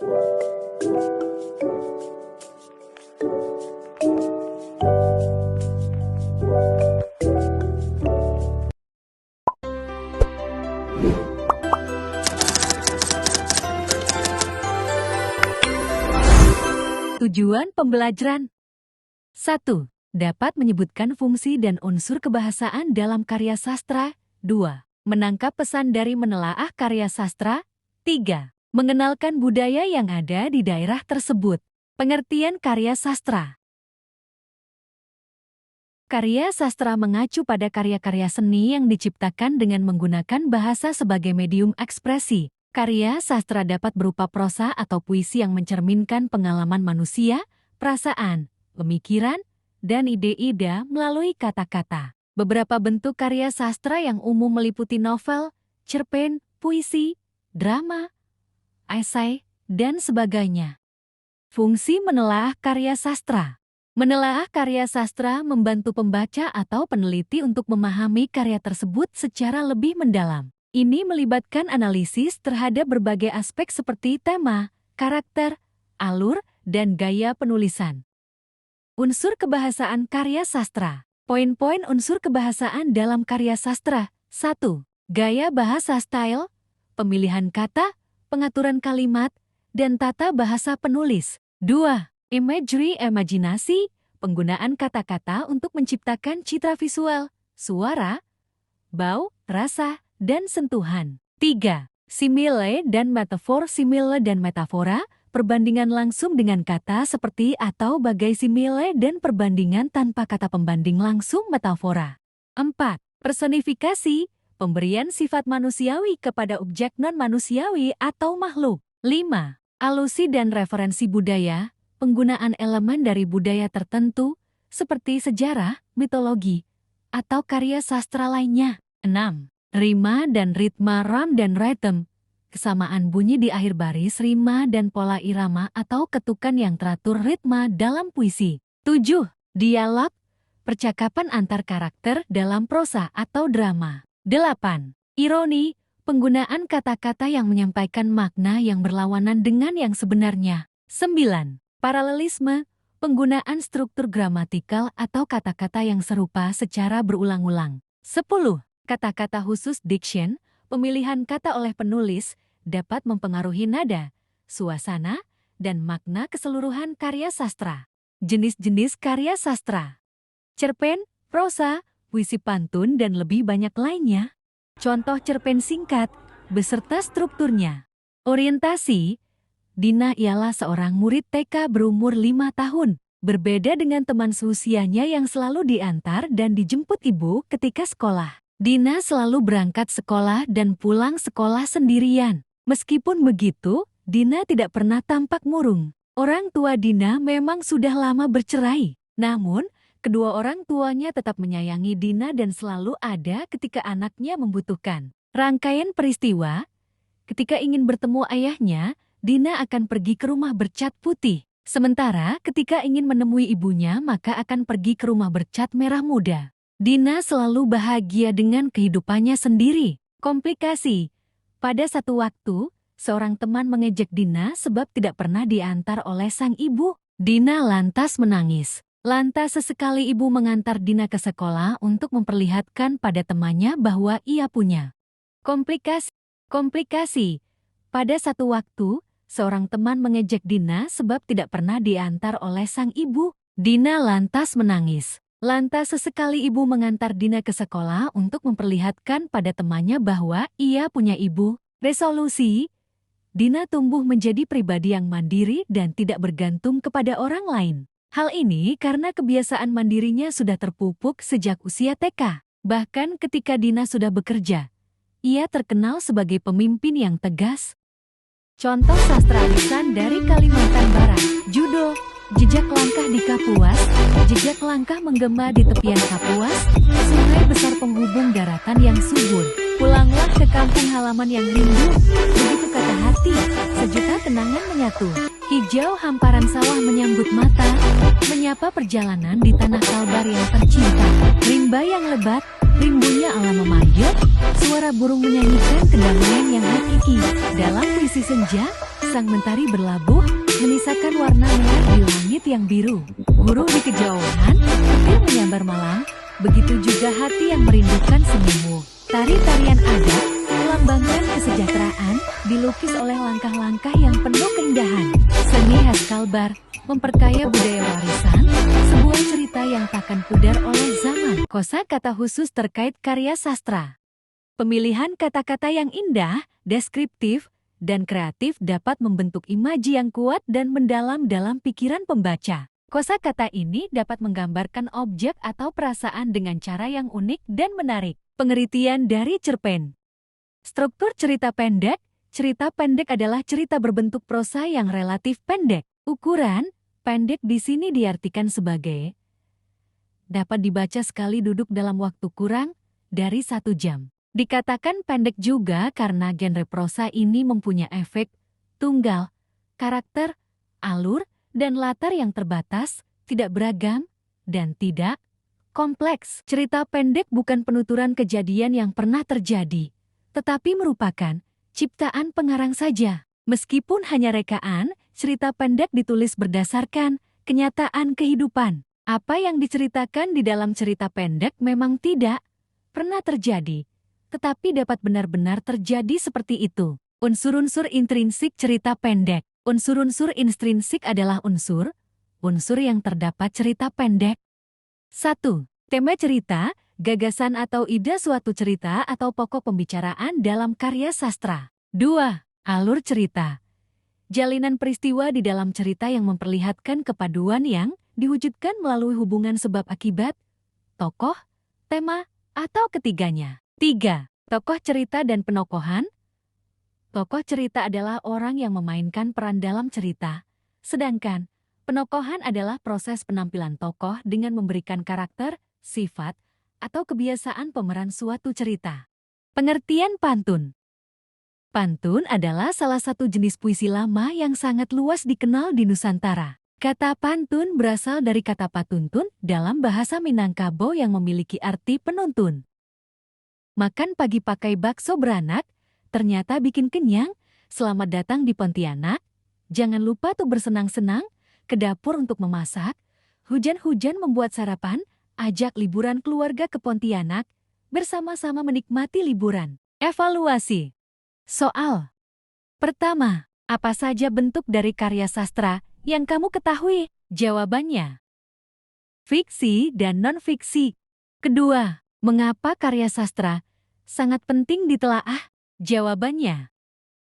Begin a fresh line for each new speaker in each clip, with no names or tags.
Tujuan pembelajaran 1. Dapat menyebutkan fungsi dan unsur kebahasaan dalam karya sastra. 2. Menangkap pesan dari menelaah karya sastra. 3. Mengenalkan budaya yang ada di daerah tersebut. Pengertian karya sastra. Karya sastra mengacu pada karya-karya seni yang diciptakan dengan menggunakan bahasa sebagai medium ekspresi. Karya sastra dapat berupa prosa atau puisi yang mencerminkan pengalaman manusia, perasaan, pemikiran, dan ide-ide melalui kata-kata. Beberapa bentuk karya sastra yang umum meliputi novel, cerpen, puisi, drama, esai, dan sebagainya. Fungsi menelaah karya sastra. Menelaah karya sastra membantu pembaca atau peneliti untuk memahami karya tersebut secara lebih mendalam. Ini melibatkan analisis terhadap berbagai aspek seperti tema, karakter, alur, dan gaya penulisan. Unsur kebahasaan karya sastra. Poin-poin unsur kebahasaan dalam karya sastra. 1. Gaya bahasa style, pemilihan kata, pengaturan kalimat, dan tata bahasa penulis. 2. Imagery, imajinasi, penggunaan kata-kata untuk menciptakan citra visual, suara, bau, rasa, dan sentuhan. 3. Simile dan metafor. Simile dan metafora, perbandingan langsung dengan kata seperti atau bagai simile dan perbandingan tanpa kata pembanding langsung metafora. 4. Personifikasi, pemberian sifat manusiawi kepada objek non-manusiawi atau makhluk. 5. Alusi dan referensi budaya, penggunaan elemen dari budaya tertentu seperti sejarah, mitologi, atau karya sastra lainnya. 6. Rima dan ritma. Ram dan rhythm, kesamaan bunyi di akhir baris rima dan pola irama atau ketukan yang teratur ritma dalam puisi. 7. Dialog, percakapan antar karakter dalam prosa atau drama. 8. Ironi, penggunaan kata-kata yang menyampaikan makna yang berlawanan dengan yang sebenarnya. 9. Paralelisme, penggunaan struktur gramatikal atau kata-kata yang serupa secara berulang-ulang. 10. Kata-kata khusus diction, pemilihan kata oleh penulis, dapat mempengaruhi nada, suasana, dan makna keseluruhan karya sastra. Jenis-jenis karya sastra. Cerpen, prosa, puisi pantun, dan lebih banyak lainnya. Contoh cerpen singkat, beserta strukturnya. Orientasi. Dina ialah seorang murid TK berumur 5 tahun. Berbeda dengan teman seusianya yang selalu diantar dan dijemput ibu ketika sekolah. Dina selalu berangkat sekolah dan pulang sekolah sendirian. Meskipun begitu, Dina tidak pernah tampak murung. Orang tua Dina memang sudah lama bercerai. Namun, kedua orang tuanya tetap menyayangi Dina dan selalu ada ketika anaknya membutuhkan. Rangkaian peristiwa, ketika ingin bertemu ayahnya, Dina akan pergi ke rumah bercat putih. Sementara ketika ingin menemui ibunya, maka akan pergi ke rumah bercat merah muda. Dina selalu bahagia dengan kehidupannya sendiri. Komplikasi. Pada satu waktu, seorang teman mengejek Dina sebab tidak pernah diantar oleh sang ibu. Dina lantas menangis. Lantas sesekali ibu mengantar Dina ke sekolah untuk memperlihatkan pada temannya bahwa ia punya. Komplikasi. Pada satu waktu, seorang teman mengejek Dina sebab tidak pernah diantar oleh sang ibu. Dina lantas menangis. Lantas sesekali ibu mengantar Dina ke sekolah untuk memperlihatkan pada temannya bahwa ia punya ibu. Resolusi, Dina tumbuh menjadi pribadi yang mandiri dan tidak bergantung kepada orang lain. Hal ini karena kebiasaan mandirinya sudah terpupuk sejak usia TK. Bahkan ketika Dina sudah bekerja, ia terkenal sebagai pemimpin yang tegas. Contoh sastra lisan dari Kalimantan Barat. Judul, Jejak Langkah di Kapuas. Jejak langkah menggema di tepian Kapuas, sungai besar penghubung daratan yang subur. Pulanglah ke kampung halaman yang rindu, begitu kata hati, sejuta kenangan menyatu. Hijau hamparan sawah menyambut mata, menyapa perjalanan di tanah Kalbar yang tercinta. Rimba yang lebat, rimbunya alam memanggil, suara burung menyanyikan kedamaian yang hakiki. Dalam puisi senja, sang mentari berlabuh, menyisakan warna merah di langit yang biru. Guru di kejauhan, petir menyambar malam, begitu juga hati yang merindukan senyummu. Tari-tarian adat, melambangkan kesejahteraan, dilukis oleh langkah-langkah yang penuh keindahan. Seni khas Kalbar, memperkaya budaya warisan, sebuah cerita yang takkan pudar oleh zaman. Kosakata khusus terkait karya sastra. Pemilihan kata-kata yang indah, deskriptif, dan kreatif dapat membentuk imaji yang kuat dan mendalam dalam pikiran pembaca. Kosakata ini dapat menggambarkan objek atau perasaan dengan cara yang unik dan menarik. Pengertian dari cerpen. Struktur cerita pendek. Cerita pendek adalah cerita berbentuk prosa yang relatif pendek. Ukuran pendek di sini diartikan sebagai dapat dibaca sekali duduk dalam waktu kurang dari 1 jam. Dikatakan pendek juga karena genre prosa ini mempunyai efek tunggal, karakter, alur, dan latar yang terbatas, tidak beragam, dan tidak kompleks. Cerita pendek bukan penuturan kejadian yang pernah terjadi, tetapi merupakan ciptaan pengarang saja. Meskipun hanya rekaan, cerita pendek ditulis berdasarkan kenyataan kehidupan. Apa yang diceritakan di dalam cerita pendek memang tidak pernah terjadi, tetapi dapat benar-benar terjadi seperti itu. Unsur-unsur intrinsik cerita pendek. Unsur-unsur intrinsik adalah unsur yang terdapat cerita pendek. 1. Tema cerita, gagasan atau ide suatu cerita atau pokok pembicaraan dalam karya sastra. 2. Alur cerita. Jalinan peristiwa di dalam cerita yang memperlihatkan kepaduan yang diwujudkan melalui hubungan sebab akibat, tokoh, tema, atau ketiganya. 3. Tokoh cerita dan penokohan. Tokoh cerita adalah orang yang memainkan peran dalam cerita, sedangkan penokohan adalah proses penampilan tokoh dengan memberikan karakter, sifat, atau kebiasaan pemeran suatu cerita. Pengertian pantun. Pantun adalah salah satu jenis puisi lama yang sangat luas dikenal di Nusantara. Kata pantun berasal dari kata patuntun dalam bahasa Minangkabau yang memiliki arti penuntun. Makan pagi pakai bakso beranak, ternyata bikin kenyang. Selamat datang di Pontianak. Jangan lupa tuh bersenang-senang ke dapur untuk memasak. Hujan-hujan membuat sarapan. Ajak liburan keluarga ke Pontianak. Bersama-sama menikmati liburan. Evaluasi. Soal pertama, apa saja bentuk dari karya sastra yang kamu ketahui? Jawabannya fiksi dan non-fiksi. Kedua, mengapa karya sastra sangat penting ditelaah? Jawabannya,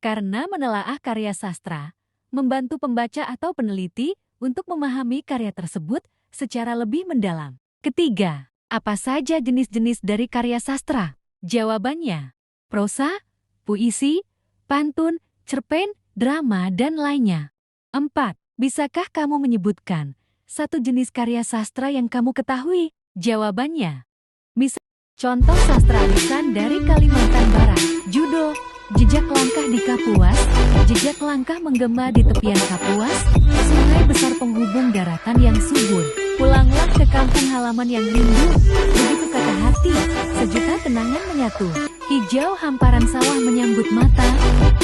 karena menelaah karya sastra membantu pembaca atau peneliti untuk memahami karya tersebut secara lebih mendalam. Ketiga, apa saja jenis-jenis dari karya sastra? Jawabannya, prosa, puisi, pantun, cerpen, drama, dan lainnya. 4. Bisakah kamu menyebutkan satu jenis karya sastra yang kamu ketahui? Jawabannya, contoh sastra lisan dari Kalimantan Barat. Judul, Jejak Langkah di Kapuas. Jejak langkah menggema di tepian Kapuas, sungai besar penghubung daratan yang subur. Pulanglah ke kampung halaman yang rindu, begitu kata hati, sejuta kenangan menyatu. Hijau hamparan sawah menyambut mata,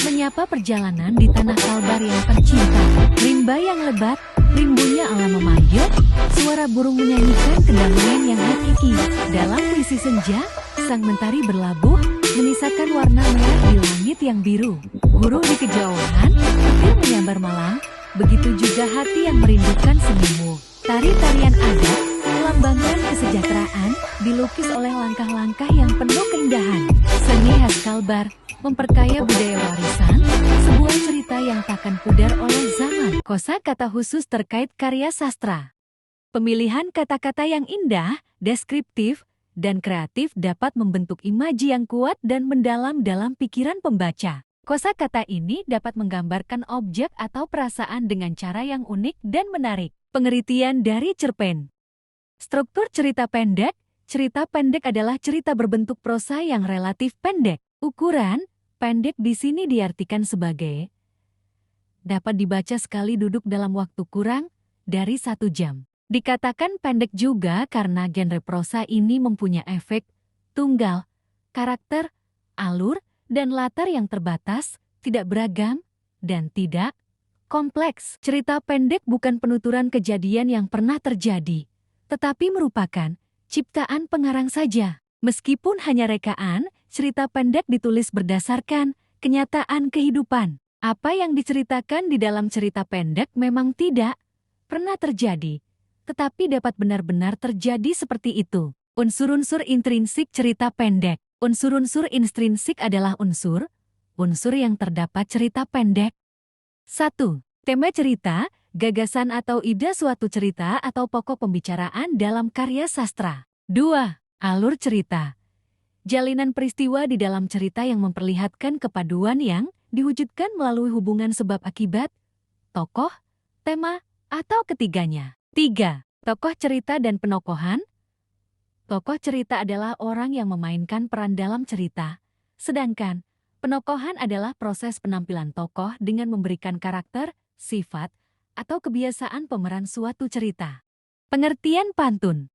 menyapa perjalanan di tanah Kalbar yang tercinta. Rimba yang lebat, rimbunya alam memayut, suara burung menyanyikan kedamaian yang hakiki. Dalam puisi senja, sang mentari berlabuh, menyisakan warna merah di langit yang biru. Guru di kejauhan, petir menyambar malam, begitu juga hati yang merindukan senyummu. Tari-tarian adat, melambangkan kesejahteraan, dilukis oleh langkah-langkah yang penuh keindahan. Seni khas Kalbar, memperkaya budaya warisan, sebuah cerita yang takkan pudar oleh zaman. Kosakata khusus terkait karya sastra. Pemilihan kata-kata yang indah, deskriptif, dan kreatif dapat membentuk imaji yang kuat dan mendalam dalam pikiran pembaca. Kosakata ini dapat menggambarkan objek atau perasaan dengan cara yang unik dan menarik. Pengertian dari cerpen. Struktur cerita pendek. Cerita pendek adalah cerita berbentuk prosa yang relatif pendek. Ukuran pendek di sini diartikan sebagai dapat dibaca sekali duduk dalam waktu kurang dari 1 jam. Dikatakan pendek juga karena genre prosa ini mempunyai efek tunggal, karakter, alur, dan latar yang terbatas, tidak beragam, dan tidak kompleks. Cerita pendek bukan penuturan kejadian yang pernah terjadi, tetapi merupakan ciptaan pengarang saja. Meskipun hanya rekaan, cerita pendek ditulis berdasarkan kenyataan kehidupan. Apa yang diceritakan di dalam cerita pendek memang tidak pernah terjadi, tetapi dapat benar-benar terjadi seperti itu. Unsur-unsur intrinsik cerita pendek. Unsur-unsur intrinsik adalah unsur yang terdapat cerita pendek. 1. Tema cerita, gagasan atau ide suatu cerita atau pokok pembicaraan dalam karya sastra. 2. Alur cerita. Jalinan peristiwa di dalam cerita yang memperlihatkan kepaduan yang diwujudkan melalui hubungan sebab akibat, tokoh, tema, atau ketiganya. 3. Tokoh cerita dan penokohan. Tokoh cerita adalah orang yang memainkan peran dalam cerita, sedangkan penokohan adalah proses penampilan tokoh dengan memberikan karakter, sifat, atau kebiasaan pemeran suatu cerita. Pengertian pantun.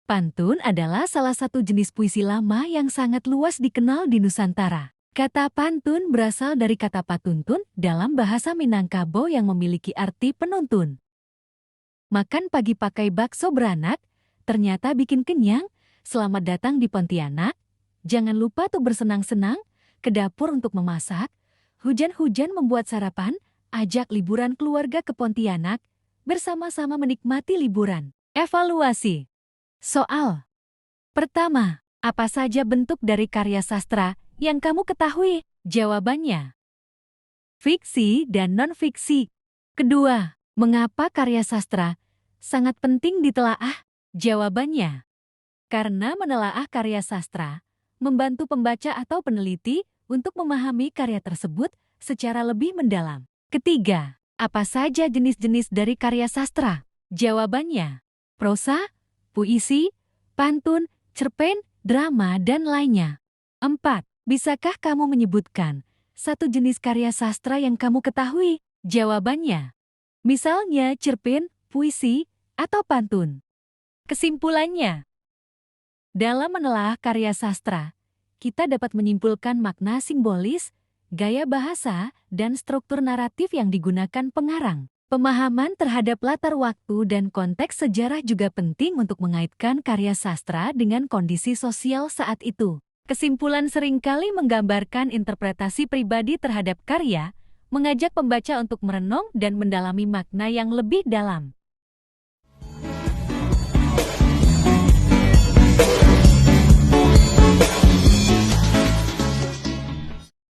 Pantun adalah salah satu jenis puisi lama yang sangat luas dikenal di Nusantara. Kata pantun berasal dari kata patuntun dalam bahasa Minangkabau yang memiliki arti penuntun. Makan pagi pakai bakso beranak, ternyata bikin kenyang. Selamat datang di Pontianak. Jangan lupa tuh bersenang-senang, ke dapur untuk memasak. Hujan-hujan membuat sarapan, ajak liburan keluarga ke Pontianak, bersama-sama menikmati liburan. Evaluasi. Soal pertama, apa saja bentuk dari karya sastra yang kamu ketahui? Jawabannya, fiksi dan non-fiksi. Kedua, mengapa karya sastra sangat penting ditelaah? Jawabannya, karena menelaah karya sastra membantu pembaca atau peneliti untuk memahami karya tersebut secara lebih mendalam. Ketiga, apa saja jenis-jenis dari karya sastra? Jawabannya, prosa, puisi, pantun, cerpen, drama, dan lainnya. 4. Bisakah kamu menyebutkan satu jenis karya sastra yang kamu ketahui? Jawabannya, misalnya cerpen, puisi, atau pantun. Kesimpulannya, dalam menelaah karya sastra, kita dapat menyimpulkan makna simbolis, gaya bahasa, dan struktur naratif yang digunakan pengarang. Pemahaman terhadap latar waktu dan konteks sejarah juga penting untuk mengaitkan karya sastra dengan kondisi sosial saat itu. Kesimpulan seringkali menggambarkan interpretasi pribadi terhadap karya, mengajak pembaca untuk merenung dan mendalami makna yang lebih dalam.